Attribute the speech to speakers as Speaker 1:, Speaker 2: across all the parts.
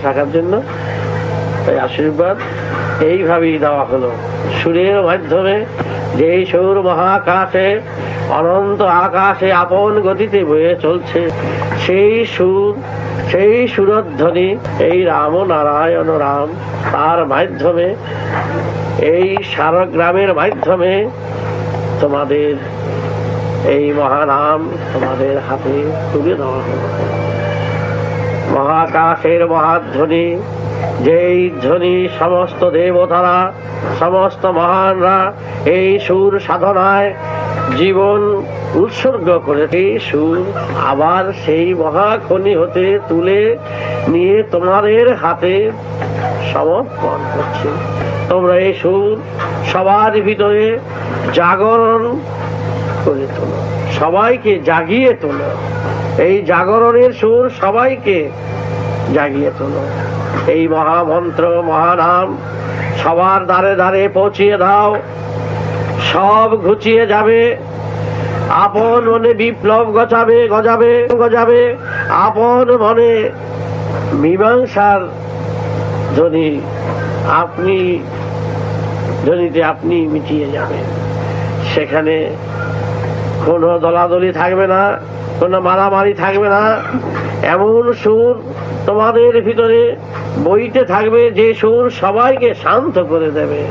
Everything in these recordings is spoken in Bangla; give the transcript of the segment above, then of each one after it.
Speaker 1: থাকার জন্য তাই আশীর্বাদ এইভাবেই দেওয়া হলো। সুরের মাধ্যমে যেই সুর মহাকাশে অনন্ত আকাশে আপন গতিতে বয়ে চলছে, সেই সুর, সেই সুরধ্বনি এই রাম নারায়ণ রাম, তার মাধ্যমে এই সারগ্রামের মাধ্যমে তোমাদের এই মহানাম তোমাদের হাতে তুলে দেওয়া হলো। মহাকাশের মহাধ্বনি, যেই ধ্বনি সমস্ত দেবতারা, সমস্ত মহানরা এই সুর সাধনায় জীবন উৎসর্গ করে এই সুর আবার সেই মহাখনি হতে তুলে নিয়ে তোমাদের হাতে সমর্পণ করছে। তোমরা এই সুর সবার ভিতরে জাগরণ করে তোলো, সবাইকে জাগিয়ে তোলো। এই জাগরণের সুর সবাইকে জাগিয়ে তোলো। এই মহামন্ত্র মহানাম সবার দ্বারে দ্বারে পৌঁছিয়ে দাও। সব ঘুচিয়ে যাবে, আপন মনে বিপ্লব গজাবে গজাবে গজাবে, আপন মনে মীমাংসার ধ্বনি আপনি ধ্বনিতে আপনি মিটিয়ে যাবেন। সেখানে কোনো দলাদলি থাকবে না, কোনো মারামারি থাকবে না। এমন সুর তোমাদের ভিতরে বইতে থাকবে যে সুর সবাইকে শান্ত করে দেবে।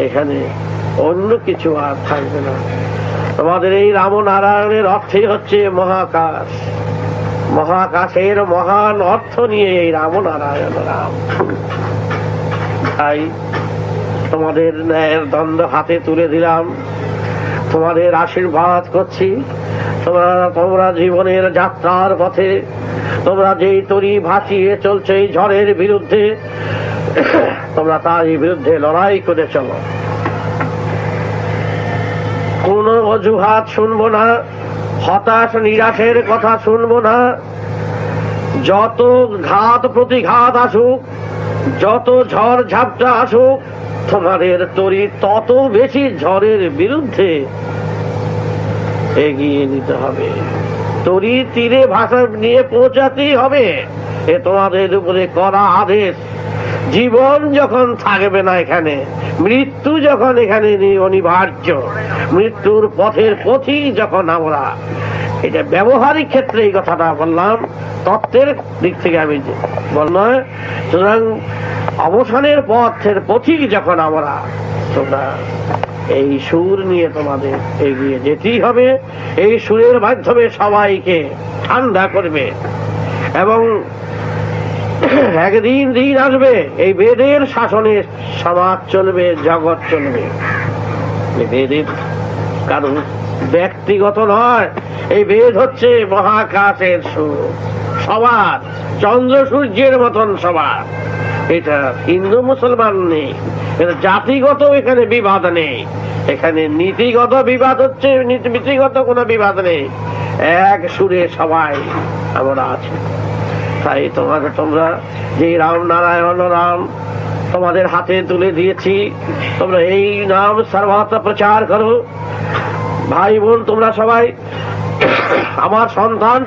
Speaker 1: এখানে অন্য কিছু আর থাকবে না। তোমাদের এই রামনারায়ণের অর্থই হচ্ছে মহাকাশ। মহাকাশের মহান অর্থ নিয়ে এই রামনারায়ণ রাম। তাই তোমাদের ন্যায়ের দণ্ড হাতে তুলে দিলাম, তোমাদের আশীর্বাদ করছি। তোমরা জীবনের যাত্রার পথে তোমরা যেই তরি ভাসিয়ে চলছে এই ঝড়ের বিরুদ্ধে, তোমরা তার বিরুদ্ধে লড়াই করে চলো। কোন অজুহাত শুনবো না, হতাশ নিরাশের কথা শুনবো না। যত ঘাত প্রতিঘাত আসুক, যত ঝড় ঝাপটা আসুক, তোমাদের তরি তত বেশি ঝড়ের বিরুদ্ধে এগিয়ে নিতে হবে। তরি তীরে ভাষা নিয়ে পৌঁছাতেই হবে, এ তোমাদের উপরে করা আদেশ। জীবন যখন থাকবে না এখানে, মৃত্যু যখন এখানে অনিবার্য, মৃত্যুর পথের পথিক যখন আমরা, এটা ব্যবহারিক ক্ষেত্রে এই কথাটা বললাম, তত্ত্বের দিক থেকে আমি বললাম। সুতরাং অবসানের পথের পথিক যখন আমরা, তোমরা এই সুর নিয়ে তোমাদের এগিয়ে যেতেই হবে। এই সুরের মাধ্যমে সবাইকে ঠান্ডা করবে এবং একদিন দিন আসবে এই বেদের শাসনে সমাজ চলবে, জগৎ চলবে। বেদের কারণ ব্যক্তিগত নয়, এই বেদ হচ্ছে মহাকাশের সুর, সবার, চন্দ্র সূর্যের মতন সবার। এটা হিন্দু মুসলমান নেই, এটা জাতিগত এখানে বিবাদ নেই, এখানে নীতিগত বিবাদ হচ্ছে, নীতিগত কোনো বিবাদ নেই। এক সুরে সবাই আমরা আছি। তাই তোমরা যে রাম নারায়ণ রাম তোমাদের হাতে তুলে দিয়েছি, তোমরা এই নাম সর্বত্র প্রচার করো। ভাই বোন তোমরা সবাই আমার সন্তান,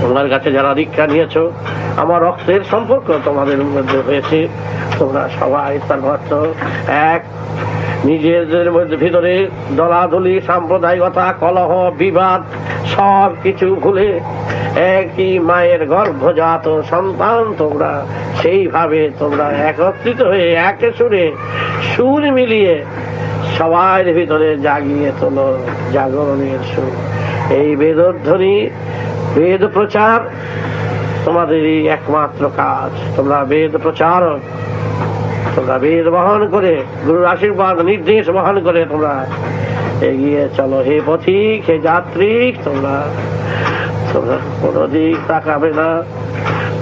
Speaker 1: তোমার কাছে যারা দীক্ষা নিয়েছো, আমার রক্তের সম্পর্ক তোমাদের মধ্যে হয়েছে। তোমরা সবাই সর্বত্র এক, নিজেদের মধ্যে ভিতরে দলাদলি, সাম্প্রদায়িকতা, কলহ, বিবাদ সব কিছু ভুলে একই মায়ের গর্ভজাত সন্তান তোমরা, সেইভাবে তোমরা একত্রিত হয়ে এক সুরে সুর মিলিয়ে সবার ভিতরে জাগিয়ে তোলো জাগরণের সুর। এই বেদধ্বনি, বেদ প্রচার তোমাদেরই একমাত্র কাজ। তোমরা বেদ প্রচারক, তোমরা বেদ বহন করে, গুরুর আশীর্বাদ নির্দেশ বহন করে তোমরা এগিয়ে চলো। হে পথিক, হে যাত্রী, তোমরা কোন দিক তাকাবে না,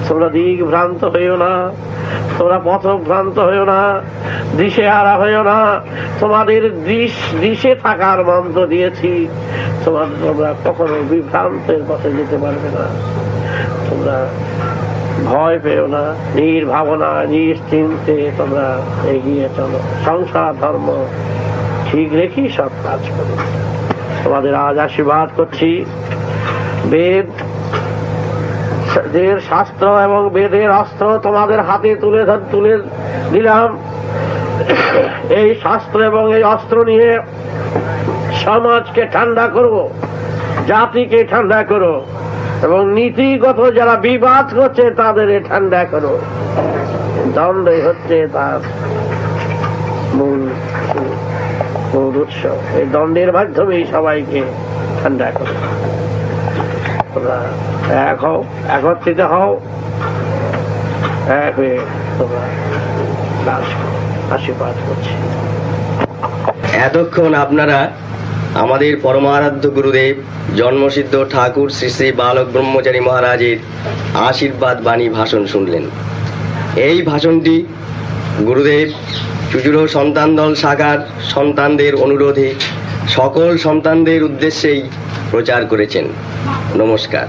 Speaker 1: তোমরা দিক ভ্রান্ত হইও না, তোমরা পথভ্রান্ত হইও না, দিশে হারা হইও না। তোমাদের দিশে থাকার মন্ত্র দিয়েছি, তোমরা কখনো বিভ্রান্তের পথে যেতে পারবে না। তোমরা ভয় পেও না, নির্ভাবনা নিশ্চিন্তে তোমরা এগিয়ে চলো। সংসার ধর্ম ঠিক রেখে সব কাজ করো। তোমাদের আজ আশীর্বাদ করছি। বেদের শাস্ত্র এবং বেদের অস্ত্র তোমাদের হাতে তুলে দিলাম। এই শাস্ত্র এবং এই অস্ত্র নিয়ে সমাজকে ঠান্ডা করো, জাতিকে ঠান্ডা করো এবং নীতিগত যারা বিবাদ করছে তাদের ঠান্ডা করো। দণ্ডই হচ্ছে তার মূল উৎস। এই দণ্ডের মাধ্যমেই সবাইকে ঠান্ডা করো। তোমরা এক হও, একত্রিত হও, এক হয়ে তোমরা আশীর্বাদ করছি।
Speaker 2: এতক্ষণ আপনারা আমাদের পরমারাধ্য গুরুদেব জন্মসিদ্ধ ঠাকুর শ্রী শ্রী বালক ব্রহ্মচারী মহারাজের আশীর্বাদ বাণী ভাষণ শুনলেন। এই ভাষণটি গুরুদেব চুচুড়ো সন্তান দল শাখার সন্তানদের অনুরোধে সকল সন্তানদের উদ্দেশ্যেই প্রচার করেছেন। নমস্কার।